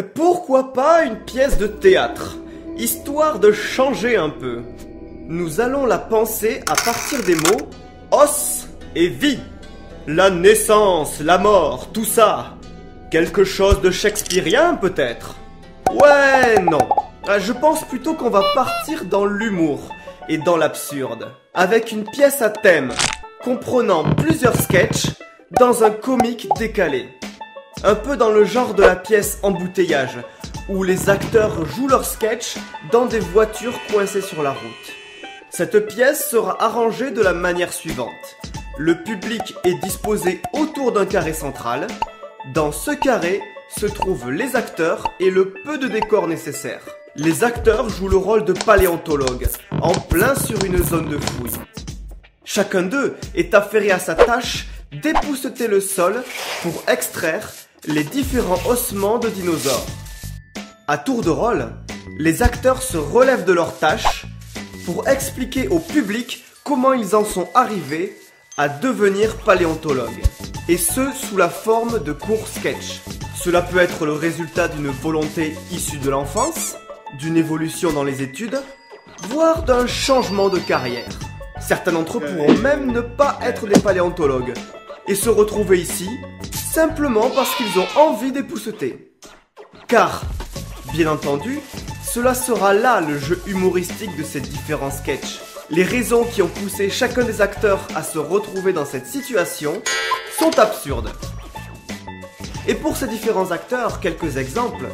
Pourquoi pas une pièce de théâtre, histoire de changer un peu. Nous allons la penser à partir des mots os et vie. La naissance, la mort, tout ça. Quelque chose de shakespearien peut-être? Ouais, non. Je pense plutôt qu'on va partir dans l'humour et dans l'absurde. Avec une pièce à thème, comprenant plusieurs sketchs dans un comique décalé. Un peu dans le genre de la pièce Embouteillage, où les acteurs jouent leurs sketchs dans des voitures coincées sur la route. Cette pièce sera arrangée de la manière suivante. Le public est disposé autour d'un carré central. Dans ce carré se trouvent les acteurs et le peu de décor nécessaire. Les acteurs jouent le rôle de paléontologues, en plein sur une zone de fouille. Chacun d'eux est affairé à sa tâche d'épousseter le sol pour extraire les différents ossements de dinosaures. À tour de rôle, les acteurs se relèvent de leurs tâches pour expliquer au public comment ils en sont arrivés à devenir paléontologues, et ce sous la forme de courts sketchs. Cela peut être le résultat d'une volonté issue de l'enfance, d'une évolution dans les études, voire d'un changement de carrière. Certains d'entre eux pourront même ne pas être des paléontologues, et se retrouver ici simplement parce qu'ils ont envie d'épousseter. Car, bien entendu, cela sera là le jeu humoristique de ces différents sketchs. Les raisons qui ont poussé chacun des acteurs à se retrouver dans cette situation sont absurdes. Et pour ces différents acteurs, quelques exemples,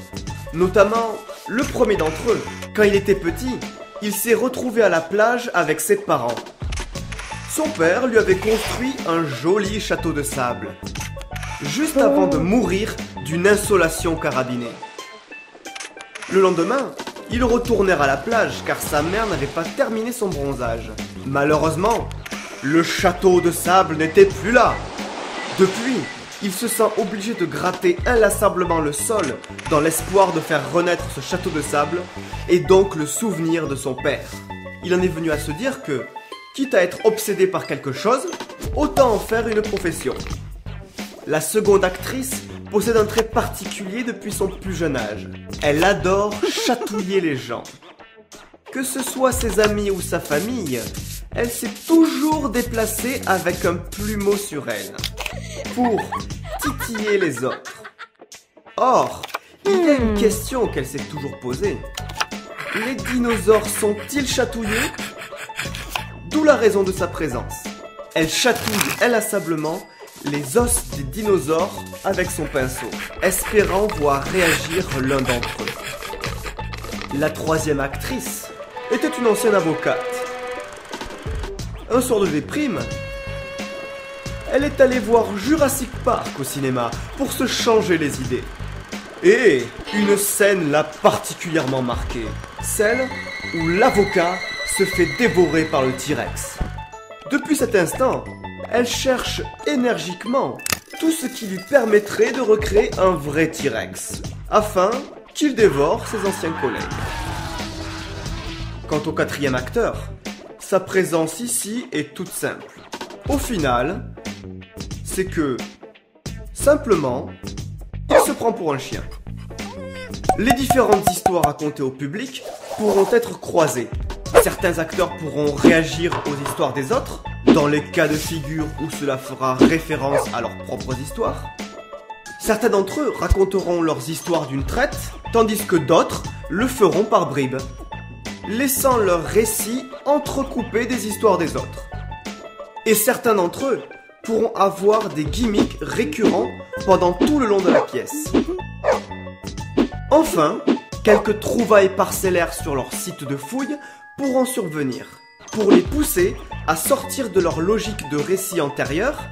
notamment le premier d'entre eux. Quand il était petit, il s'est retrouvé à la plage avec ses parents. Son père lui avait construit un joli château de sable, juste avant de mourir d'une insolation carabinée. Le lendemain, ils retournèrent à la plage car sa mère n'avait pas terminé son bronzage. Malheureusement, le château de sable n'était plus là. Depuis, il se sent obligé de gratter inlassablement le sol dans l'espoir de faire renaître ce château de sable et donc le souvenir de son père. Il en est venu à se dire que, quitte à être obsédé par quelque chose, autant en faire une profession. La seconde actrice possède un trait particulier depuis son plus jeune âge. Elle adore chatouiller les gens. Que ce soit ses amis ou sa famille, elle s'est toujours déplacée avec un plumeau sur elle, pour titiller les autres. Or, il y a une question qu'elle s'est toujours posée. Les dinosaures sont-ils chatouillés? D'où la raison de sa présence. Elle chatouille inlassablement les os des dinosaures avec son pinceau, espérant voir réagir l'un d'entre eux. La troisième actrice était une ancienne avocate. Un soir de déprime, elle est allée voir Jurassic Park au cinéma pour se changer les idées. Et une scène l'a particulièrement marquée, celle où l'avocat se fait dévorer par le T-Rex. Depuis cet instant, elle cherche énergiquement tout ce qui lui permettrait de recréer un vrai T-Rex, afin qu'il dévore ses anciens collègues. Quant au quatrième acteur, sa présence ici est toute simple. Au final, c'est que, simplement, il se prend pour un chien. Les différentes histoires racontées au public pourront être croisées. Certains acteurs pourront réagir aux histoires des autres, dans les cas de figure où cela fera référence à leurs propres histoires. Certains d'entre eux raconteront leurs histoires d'une traite, tandis que d'autres le feront par bribes, laissant leur récit entrecoupé des histoires des autres. Et certains d'entre eux pourront avoir des gimmicks récurrents pendant tout le long de la pièce. Enfin, quelques trouvailles parcellaires sur leur site de fouille pourront survenir, pour les pousser à sortir de leur logique de récit antérieur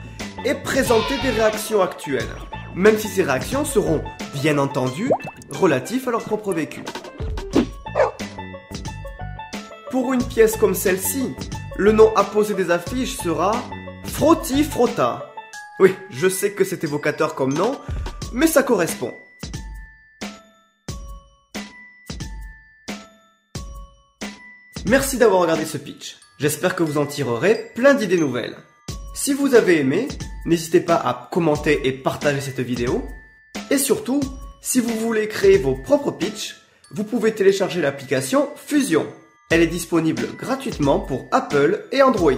et présenter des réactions actuelles, même si ces réactions seront, bien entendu, relatives à leur propre vécu. Pour une pièce comme celle-ci, le nom apposé des affiches sera Frotti Frotta. Oui, je sais que c'est évocateur comme nom, mais ça correspond. Merci d'avoir regardé ce pitch. J'espère que vous en tirerez plein d'idées nouvelles. Si vous avez aimé, n'hésitez pas à commenter et partager cette vidéo. Et surtout, Si vous voulez créer vos propres pitchs, vous pouvez télécharger l'application Fusion. Elle est disponible gratuitement pour Apple et Android.